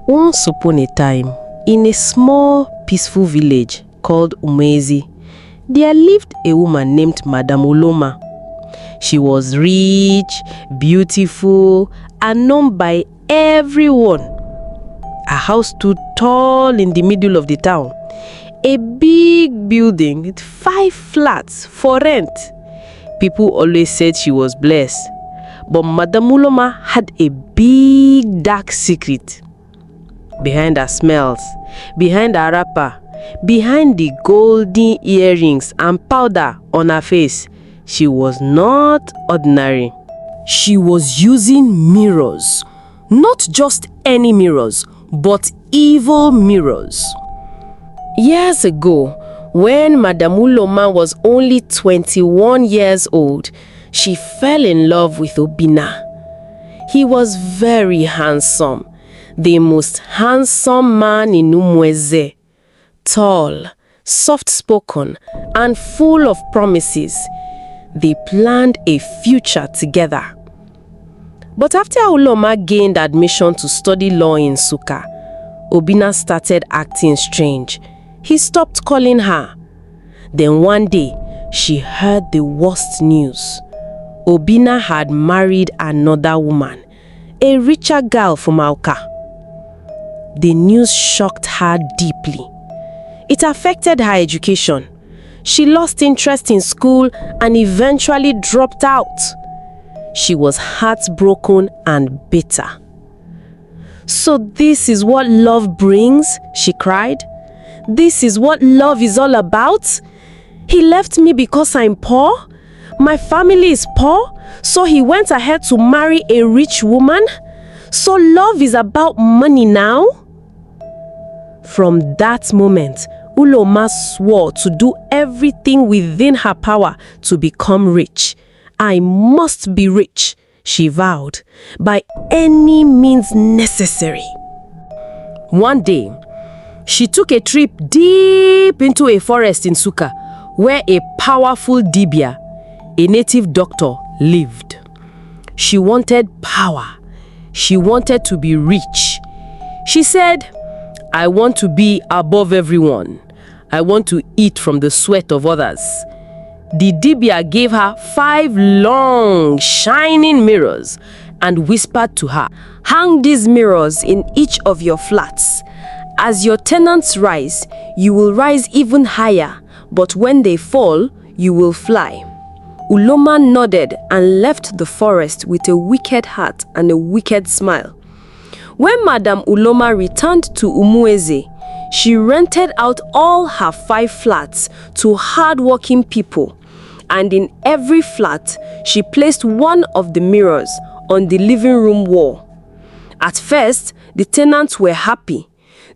Once upon a time, in a small, peaceful village called Umezi, there lived a woman named Madam Uloma. She was rich, beautiful, and known by everyone. Her house stood tall in the middle of the town. A big building with 5 flats for rent. People always said she was blessed. But Madam Uloma had a big dark secret. Behind her smells, behind her wrapper, behind the golden earrings and powder on her face, she was not ordinary. She was using mirrors. Not just any mirrors, but evil mirrors. Years ago, when Madam Uloma was only 21 years old, she fell in love with Obina. He was very handsome, the most handsome man in Umweze. Tall, soft-spoken, and full of promises. They planned a future together. But after Uloma gained admission to study law in Suka, Obina started acting strange. He stopped calling her. Then one day, she heard the worst news. Obina had married another woman, a richer girl from Auka. The news shocked her deeply. It affected her education. She lost interest in school and eventually dropped out. She was heartbroken and bitter. "So this is what love brings?" she cried. "This is what love is all about? He left me because I'm poor? My family is poor, so he went ahead to marry a rich woman? So love is about money now?" From that moment, Uloma swore to do everything within her power to become rich. "I must be rich," she vowed, "by any means necessary." One day, she took a trip deep into a forest in Suka, where a powerful Dibia, a native doctor, lived. She wanted power. She wanted to be rich. She said, "I want to be above everyone. I want to eat from the sweat of others." The Dibia gave her 5 long, shining mirrors and whispered to her, "Hang these mirrors in each of your flats. As your tenants rise, you will rise even higher, but when they fall, you will fly." Uloma nodded and left the forest with a wicked heart and a wicked smile. When Madam Uloma returned to Umweze, she rented out all her 5 flats to hard-working people, and in every flat, she placed one of the mirrors on the living room wall. At first, the tenants were happy.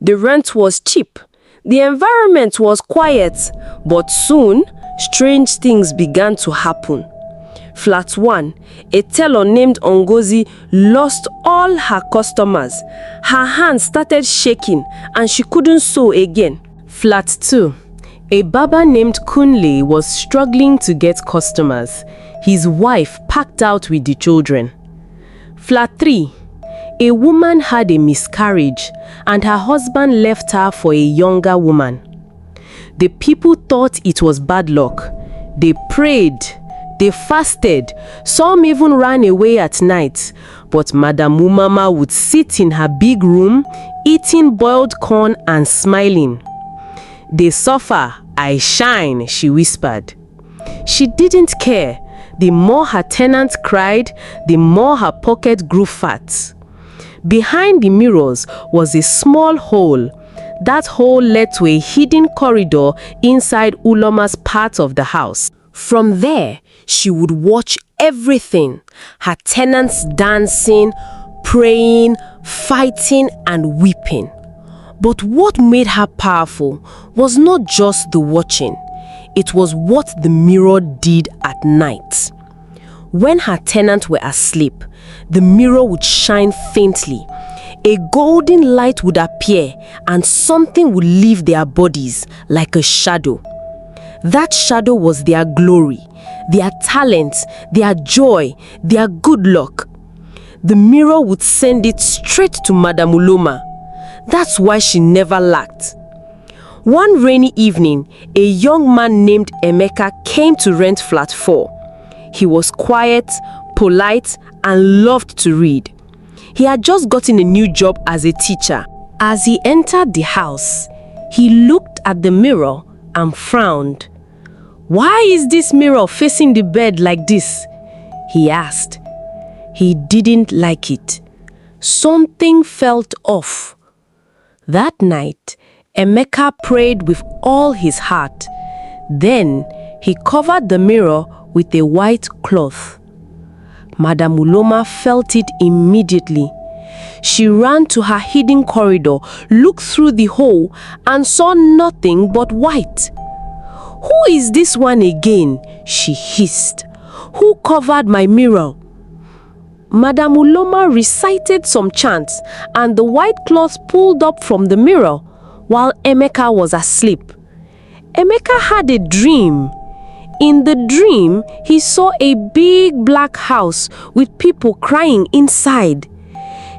The rent was cheap. The environment was quiet, but soon, strange things began to happen. Flat 1, a tailor named Ongozi lost all her customers. Her hands started shaking and she couldn't sew again. Flat 2, a barber named Kunle was struggling to get customers. His wife packed out with the children. Flat 3, a woman had a miscarriage and her husband left her for a younger woman. The people thought it was bad luck. They prayed. They fasted. Some even ran away at night. But Madam Umama would sit in her big room, eating boiled corn and smiling. "They suffer, I shine," she whispered. She didn't care. The more her tenants cried, the more her pocket grew fat. Behind the mirrors was a small hole. That hole led to a hidden corridor inside Uloma's part of the house. From there, she would watch everything. Her tenants dancing, praying, fighting, and weeping. But what made her powerful was not just the watching. It was what the mirror did at night. When her tenants were asleep, the mirror would shine faintly. A golden light would appear and something would leave their bodies like a shadow. That shadow was their glory, their talent, their joy, their good luck. The mirror would send it straight to Madam Uloma. That's why she never lacked. One rainy evening, a young man named Emeka came to rent flat 4. He was quiet, polite, and loved to read. He had just gotten a new job as a teacher. As he entered the house, he looked at the mirror and frowned. "Why is this mirror facing the bed like this?" he asked. He didn't like it. Something felt off. That night, Emeka prayed with all his heart. Then he covered the mirror with a white cloth. Madam Uloma felt it immediately. She ran to her hidden corridor, looked through the hole, and saw nothing but white. "Who is this one again?" she hissed. "Who covered my mirror?" Madam Uloma recited some chants, and the white cloth pulled up from the mirror while Emeka was asleep. Emeka had a dream. In the dream, he saw a big black house with people crying inside.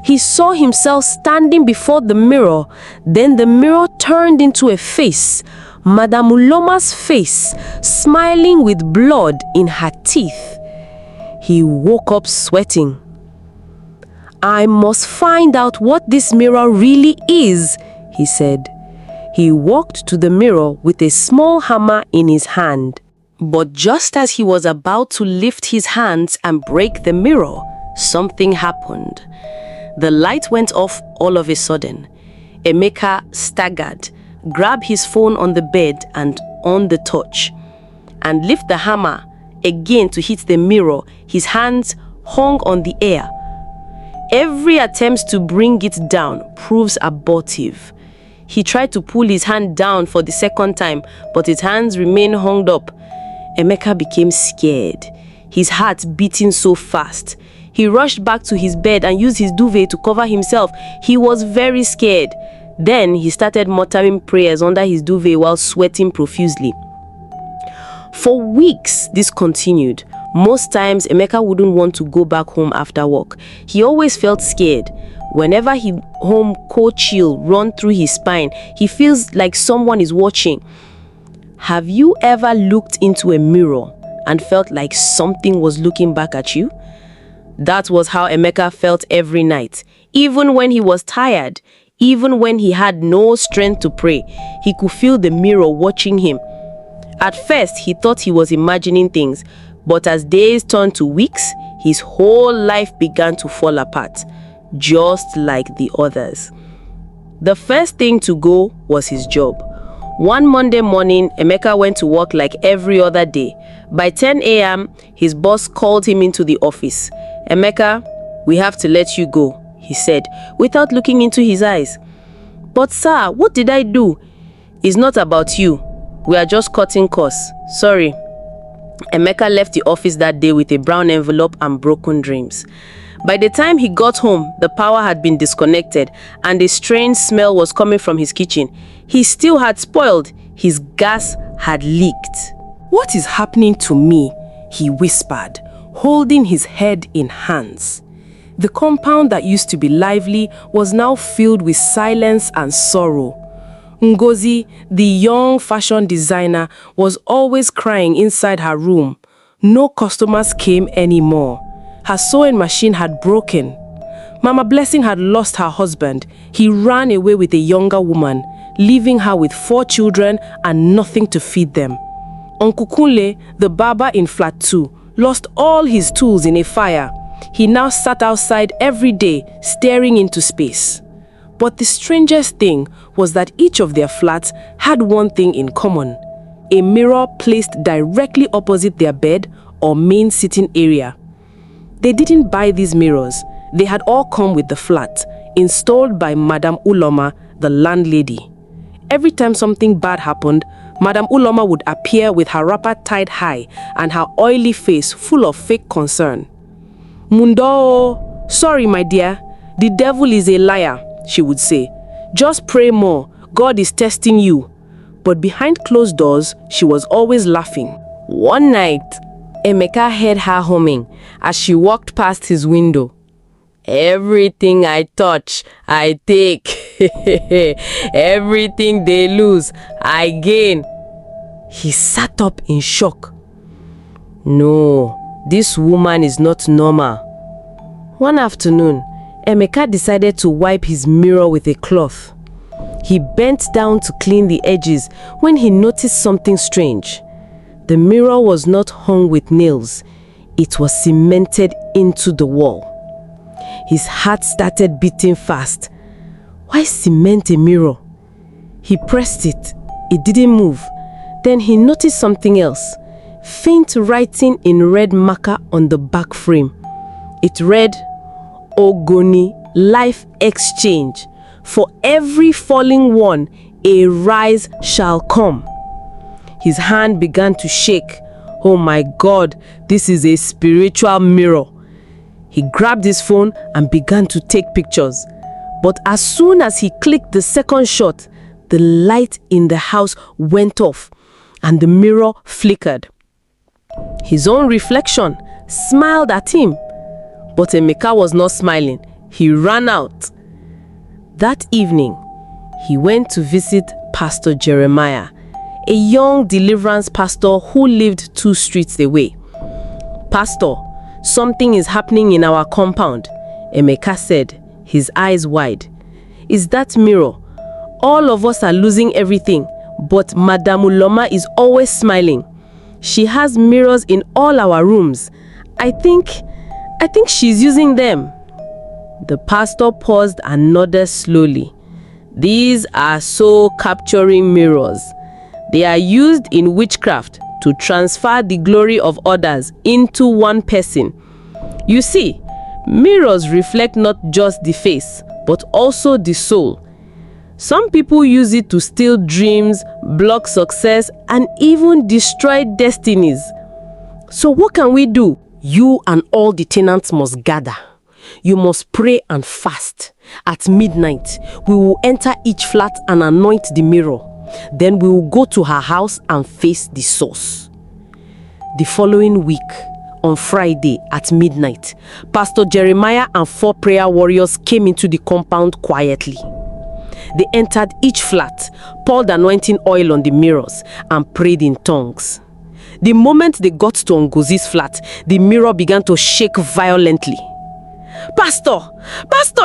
He saw himself standing before the mirror. Then the mirror turned into a face, Madam Uloma's face, smiling with blood in her teeth. He woke up sweating. "I must find out what this mirror really is," he said. He walked to the mirror with a small hammer in his hand. But just as he was about to lift his hands and break the mirror, something happened. The light went off all of a sudden. Emeka staggered, grabbed his phone on the bed and on the torch, and lifted the hammer again to hit the mirror. His hands hung on the air. Every attempt to bring it down proves abortive. He tried to pull his hand down for the second time, but his hands remained hung up. Emeka became scared, his heart beating so fast. He rushed back to his bed and used his duvet to cover himself. He was very scared. Then he started muttering prayers under his duvet while sweating profusely. For weeks, this continued. Most times, Emeka wouldn't want to go back home after work. He always felt scared. Whenever he home, cold chill run through his spine. He feels like someone is watching. Have you ever looked into a mirror and felt like something was looking back at you? That was how Emeka felt every night. Even when he was tired, even when he had no strength to pray, he could feel the mirror watching him. At first, he thought he was imagining things, but as days turned to weeks, his whole life began to fall apart, just like the others. The first thing to go was his job. One Monday morning, Emeka went to work like every other day. By 10 a.m., his boss called him into the office. "Emeka, we have to let you go," he said, without looking into his eyes. "But sir, what did I do?" "It's not about you. We are just cutting costs. Sorry." Emeka left the office that day with a brown envelope and broken dreams. By the time he got home, the power had been disconnected and a strange smell was coming from his kitchen. His stew had spoiled. His gas had leaked. "What is happening to me?" he whispered, holding his head in hands. The compound that used to be lively was now filled with silence and sorrow. Ngozi, the young fashion designer, was always crying inside her room. No customers came anymore. Her sewing machine had broken. Mama Blessing had lost her husband. He ran away with a younger woman, leaving her with 4 children and nothing to feed them. Uncle Kunle, the barber in flat 2, lost all his tools in a fire. He now sat outside every day, staring into space. But the strangest thing was that each of their flats had one thing in common: a mirror placed directly opposite their bed or main sitting area. They didn't buy these mirrors. They had all come with the flat, installed by Madam Uloma, the landlady. Every time something bad happened, Madam Uloma would appear with her wrapper tied high and her oily face full of fake concern. "Mundo, sorry my dear, the devil is a liar," she would say. "Just pray more, God is testing you." But behind closed doors, she was always laughing. One night, Emeka heard her humming as she walked past his window. Everything I touch, I take. Everything they lose, I gain. He sat up in shock. No, this woman is not normal. One afternoon, Emeka decided to wipe his mirror with a cloth. He bent down to clean the edges when he noticed something strange. The mirror was not hung with nails. It was cemented into the wall. His heart started beating fast. Why cement a mirror? He pressed it. It didn't move. Then he noticed something else. Faint writing in red marker on the back frame. It read, Ogoni Life Exchange. For every falling one, a rise shall come. His hand began to shake. Oh my God, this is a spiritual mirror. He grabbed his phone and began to take pictures. But as soon as he clicked the second shot, the light in the house went off and the mirror flickered. His own reflection smiled at him, but Emeka was not smiling. He ran out. That evening, he went to visit Pastor Jeremiah, a young deliverance pastor who lived 2 streets away. Pastor, something is happening in our compound, Emeka said, his eyes wide. Is that mirror? All of us are losing everything, but Madam Uloma is always smiling. She has mirrors in all our rooms. I think she's using them. The pastor paused and nodded slowly. These are soul capturing mirrors. They are used in witchcraft to transfer the glory of others into one person. You see, mirrors reflect not just the face, but also the soul. Some people use it to steal dreams, block success, and even destroy destinies. So what can we do? You and all the tenants must gather. You must pray and fast. At midnight, we will enter each flat and anoint the mirror. Then we will go to her house and face the source. The following week, on Friday at midnight, Pastor Jeremiah and 4 prayer warriors came into the compound quietly. They entered each flat, poured anointing oil on the mirrors, and prayed in tongues. The moment they got to Ngozi's flat, the mirror began to shake violently. Pastor,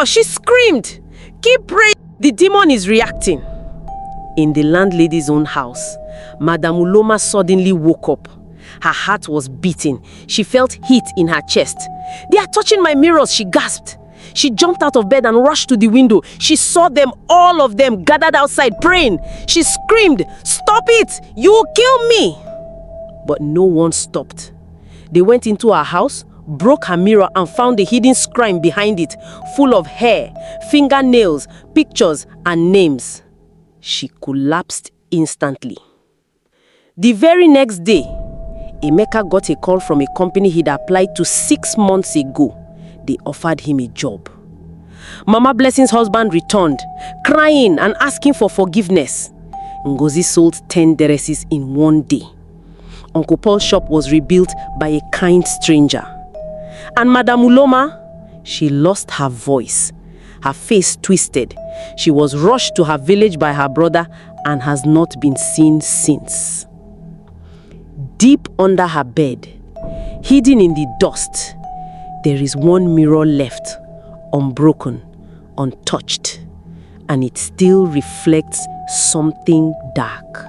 she screamed. Keep praying. The demon is reacting. In the landlady's own house, Madam Uloma suddenly woke up. Her heart was beating. She felt heat in her chest. They are touching my mirrors, she gasped. She jumped out of bed and rushed to the window. She saw them, all of them, gathered outside praying. She screamed, "Stop it! You will kill me!" But no one stopped. They went into her house, broke her mirror and found a hidden shrine behind it, full of hair, fingernails, pictures, and names. She collapsed instantly. The very next day, Emeka got a call from a company he'd applied to 6 months ago. They offered him a job. Mama Blessing's husband returned, crying and asking for forgiveness. Ngozi sold 10 dresses in 1 day. Uncle Paul's shop was rebuilt by a kind stranger. And Madam Uloma, she lost her voice. Her face twisted. She was rushed to her village by her brother and has not been seen since. Deep under her bed, hidden in the dust, there is one mirror left, unbroken, untouched, and it still reflects something dark.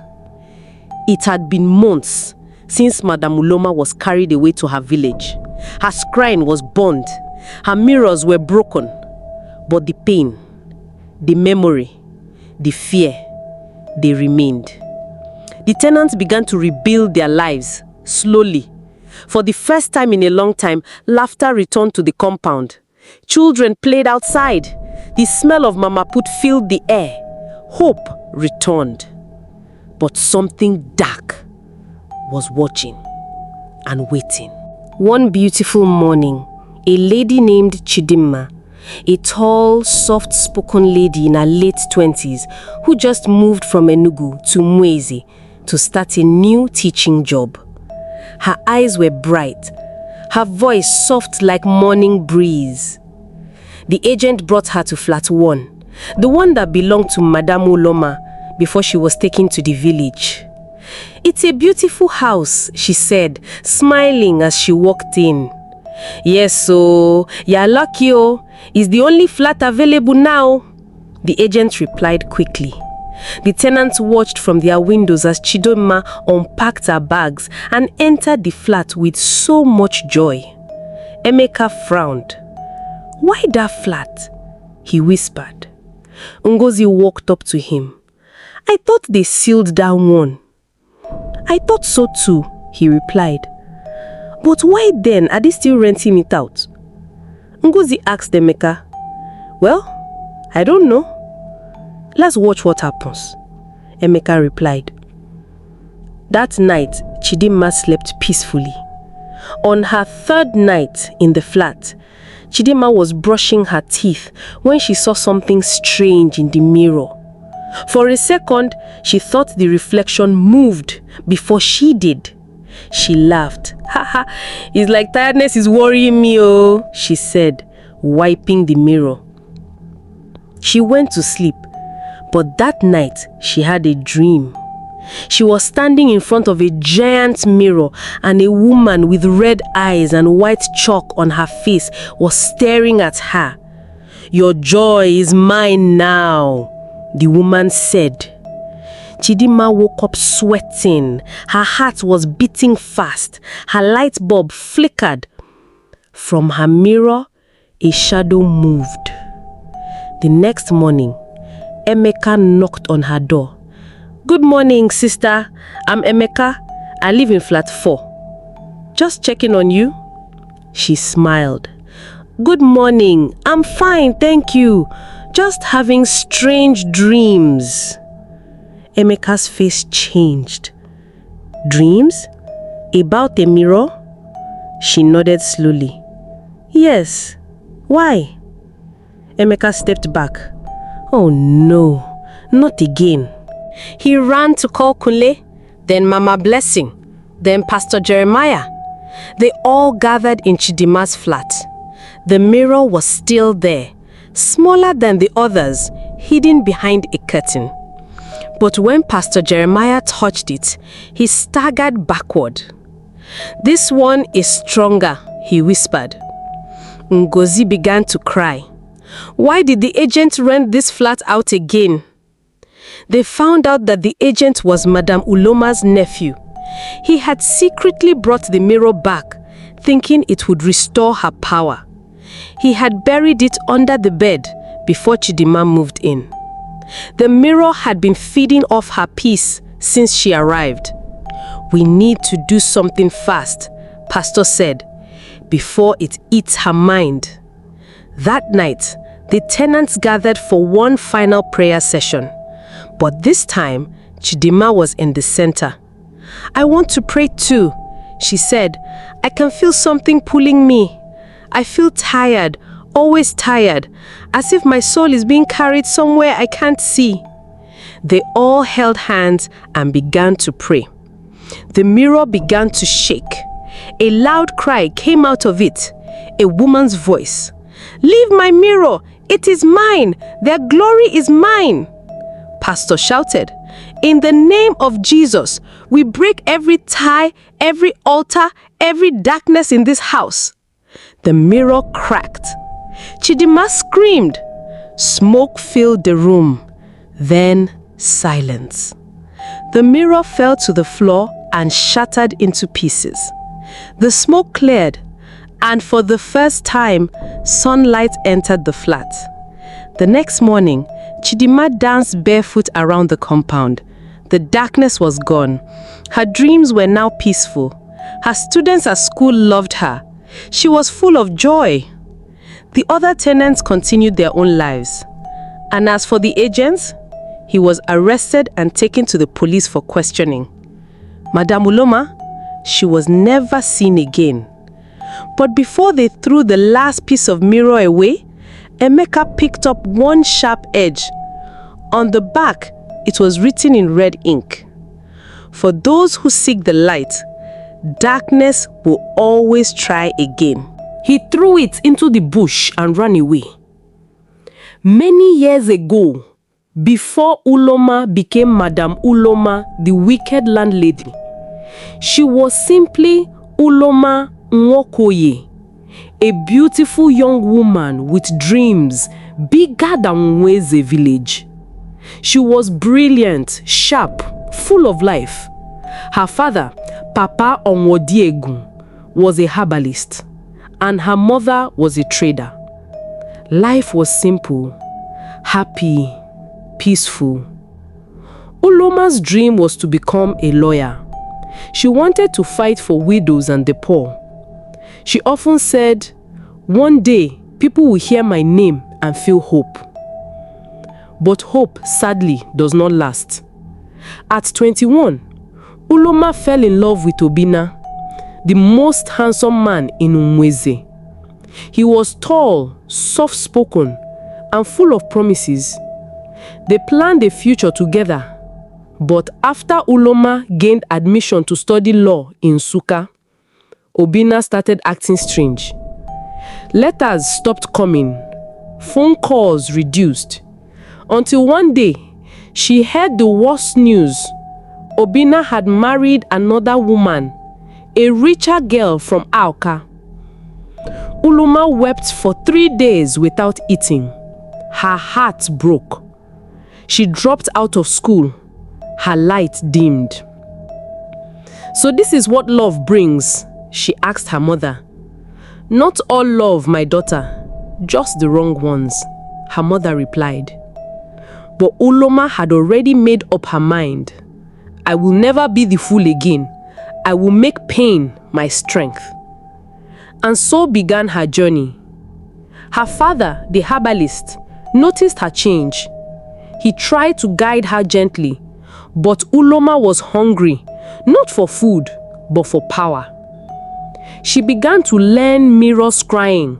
It had been months since Madam Uloma was carried away to her village. Her shrine was burned. Her mirrors were broken. But the pain, the memory, the fear, they remained. The tenants began to rebuild their lives, slowly. For the first time in a long time, laughter returned to the compound. Children played outside. The smell of mama put filled the air. Hope returned. But something dark was watching and waiting. One beautiful morning, a lady named Chidimma, a tall, soft-spoken lady in her late 20s who just moved from Enugu to Mwezi to start a new teaching job. Her eyes were bright, her voice soft like morning breeze. The agent brought her to flat 1, the one that belonged to Madame Uloma before she was taken to the village. "It's a beautiful house," she said, smiling as she walked in. "Yes, so you're lucky, oh. It's the only flat available now," the agent replied quickly. The tenants watched from their windows as Chidima unpacked her bags and entered the flat with so much joy. Emeka frowned. "Why that flat?" he whispered. Ngozi walked up to him. "I thought they sealed down one." "I thought so too," he replied. "But why then are they still renting it out?" Ngozi asked Emeka. "Well, I don't know. Let's watch what happens," Emeka replied. That night, Chidima slept peacefully. On her 3rd night in the flat, Chidima was brushing her teeth when she saw something strange in the mirror. For a second, she thought the reflection moved before she did. She laughed. "Haha, it's like tiredness is worrying me, oh," she said, wiping the mirror. She went to sleep, but that night she had a dream. She was standing in front of a giant mirror, and a woman with red eyes and white chalk on her face was staring at her. "Your joy is mine now," the woman said. Chidima woke up sweating. Her heart was beating fast. Her light bulb flickered. From her mirror, a shadow moved. The next morning, Emeka knocked on her door. "Good morning, sister. I'm Emeka. I live in flat 4. Just checking on you." She smiled. "Good morning. I'm fine, thank you. Just having strange dreams." Emeka's face changed. "Dreams? About a mirror?" She nodded slowly. "Yes. Why?" Emeka stepped back. "Oh no, not again." He ran to call Kunle, then Mama Blessing, then Pastor Jeremiah. They all gathered in Chidima's flat. The mirror was still there, smaller than the others, hidden behind a curtain. But when Pastor Jeremiah touched it, he staggered backward. "This one is stronger," he whispered. Ngozi began to cry. Why did the agent rent this flat out again? They found out that the agent was Madame Uloma's nephew. He had secretly brought the mirror back, thinking it would restore her power. He had buried it under the bed before Chidima moved in. The mirror had been feeding off her peace since she arrived. "We need to do something fast," Pastor said, "before it eats her mind." That night, the tenants gathered for one final prayer session. But this time, Chidima was in the center. "I want to pray too," she said. "I can feel something pulling me. I feel tired, always tired, as if my soul is being carried somewhere I can't see." They all held hands and began to pray. The mirror began to shake. A loud cry came out of it, a woman's voice. "Leave my mirror! It is mine! Their glory is mine!" Pastor shouted, "In the name of Jesus, we break every tie, every altar, every darkness in this house." The mirror cracked. Chidima screamed. Smoke filled the room. Then silence. The mirror fell to the floor and shattered into pieces. The smoke cleared, and for the first time, sunlight entered the flat. The next morning, Chidima danced barefoot around the compound. The darkness was gone. Her dreams were now peaceful. Her students at school loved her. She was full of joy. The other tenants continued their own lives. And as for the agent, he was arrested and taken to the police for questioning. Madame Uloma, she was never seen again. But before they threw the last piece of mirror away, Emeka picked up one sharp edge. On the back, it was written in red ink, "For those who seek the light, darkness will always try again." He threw it into the bush and ran away. Many years ago, before Uloma became Madam Uloma, the wicked landlady, she was simply Uloma Nwokoye, a beautiful young woman with dreams bigger than Nweze village. She was brilliant, sharp, full of life. Her father, Papa Onwodiegun, was a herbalist, and her mother was a trader. Life was simple, happy, peaceful. Uloma's dream was to become a lawyer. She wanted to fight for widows and the poor. She often said, "One day, people will hear my name and feel hope." But hope, sadly, does not last. At 21, Uloma fell in love with Obinna, the most handsome man in Nweze. He was tall, soft-spoken, and full of promises. They planned a future together. But after Uloma gained admission to study law in Nsukka, Obinna started acting strange. Letters stopped coming. Phone calls reduced. Until one day, she heard the worst news. Obinna had married another woman, a richer girl from Awka. Uloma wept for 3 days without eating. Her heart broke. She dropped out of school. Her light dimmed. "So this is what love brings?" she asked her mother. "Not all love, my daughter, just the wrong ones," her mother replied. But Uloma had already made up her mind. "I will never be the fool again. I will make pain my strength." And so began her journey. Her father, the herbalist, noticed her change. He tried to guide her gently, but Uloma was hungry, not for food, but for power. She began to learn mirror scrying,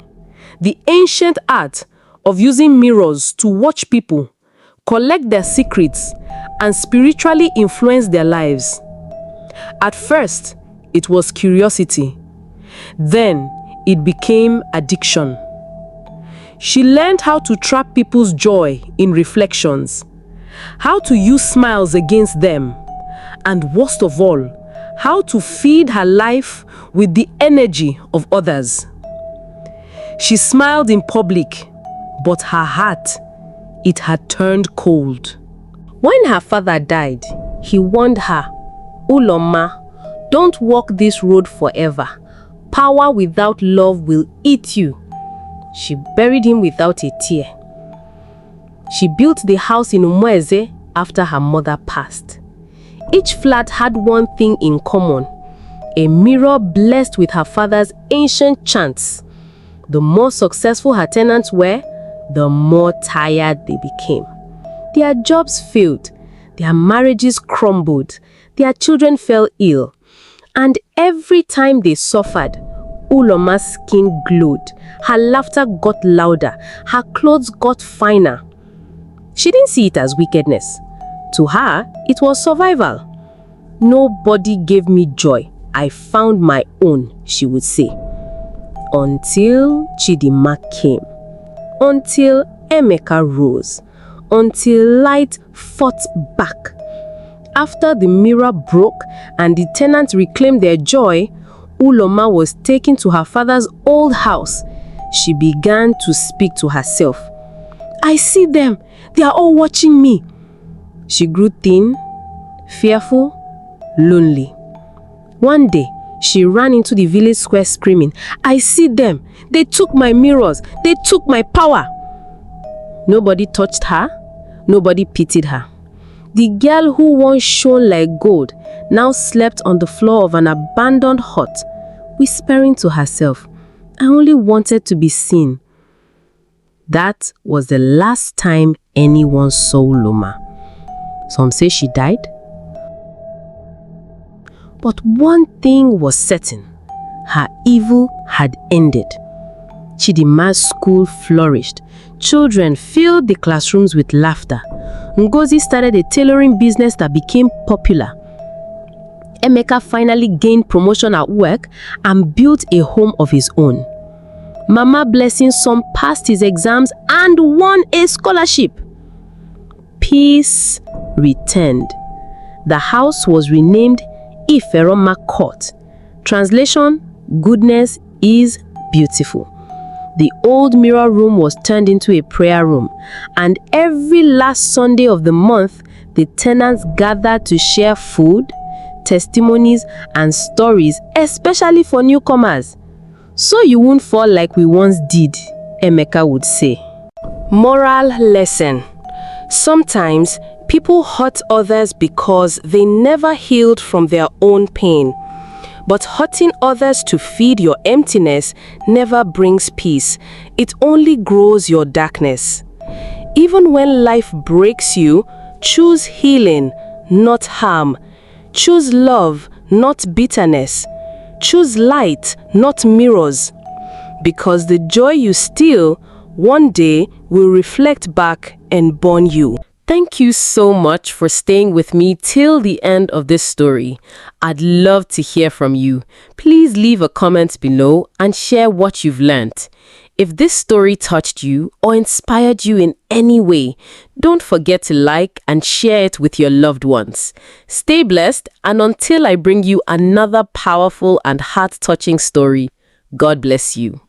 the ancient art of using mirrors to watch people, collect their secrets, and spiritually influence their lives. At first, it was curiosity. Then, it became addiction. She learned how to trap people's joy in reflections, how to use smiles against them, and worst of all, how to feed her life with the energy of others. She smiled in public, but her heart, it had turned cold. When her father died, he warned her, "Uloma, don't walk this road forever. Power without love will eat you." She buried him without a tear. She built the house in Nweze after her mother passed. Each flat had one thing in common, a mirror blessed with her father's ancient chants. The more successful her tenants were, the more tired they became. Their jobs failed, their marriages crumbled, their children fell ill. And every time they suffered, Uloma's skin glowed, her laughter got louder, her clothes got finer. She didn't see it as wickedness. To her, it was survival. "Nobody gave me joy. I found my own," she would say. Until Chidima came. Until Emeka rose. Until light fought back. After the mirror broke and the tenants reclaimed their joy, Uloma was taken to her father's old house. She began to speak to herself. "I see them. They are all watching me." She grew thin, fearful, lonely. One day, she ran into the village square screaming, "I see them. They took my mirrors. They took my power." Nobody touched her. Nobody pitied her. The girl who once shone like gold now slept on the floor of an abandoned hut, whispering to herself, "I only wanted to be seen." That was the last time anyone saw Uloma. Some say she died. But one thing was certain, her evil had ended. Chidima's school flourished. Children filled the classrooms with laughter. Ngozi started a tailoring business that became popular. Emeka finally gained promotion at work and built a home of his own. Mama blessing son passed his exams and won a scholarship. Peace returned. The house was renamed Iferoma Court. Translation: goodness is beautiful. The old mirror room was turned into a prayer room, and every last Sunday of the month, the tenants gathered to share food, testimonies, and stories, especially for newcomers. So you won't fall like we once did, Emeka would say. Moral lesson: sometimes people hurt others because they never healed from their own pain. But hurting others to feed your emptiness never brings peace. It only grows your darkness. Even when life breaks you, choose healing, not harm. Choose love, not bitterness. Choose light, not mirrors. Because the joy you steal, one day will reflect back and burn you. Thank you so much for staying with me till the end of this story. I'd love to hear from you. Please leave a comment below and share what you've learned. If this story touched you or inspired you in any way, don't forget to like and share it with your loved ones. Stay blessed, and until I bring you another powerful and heart-touching story, God bless you.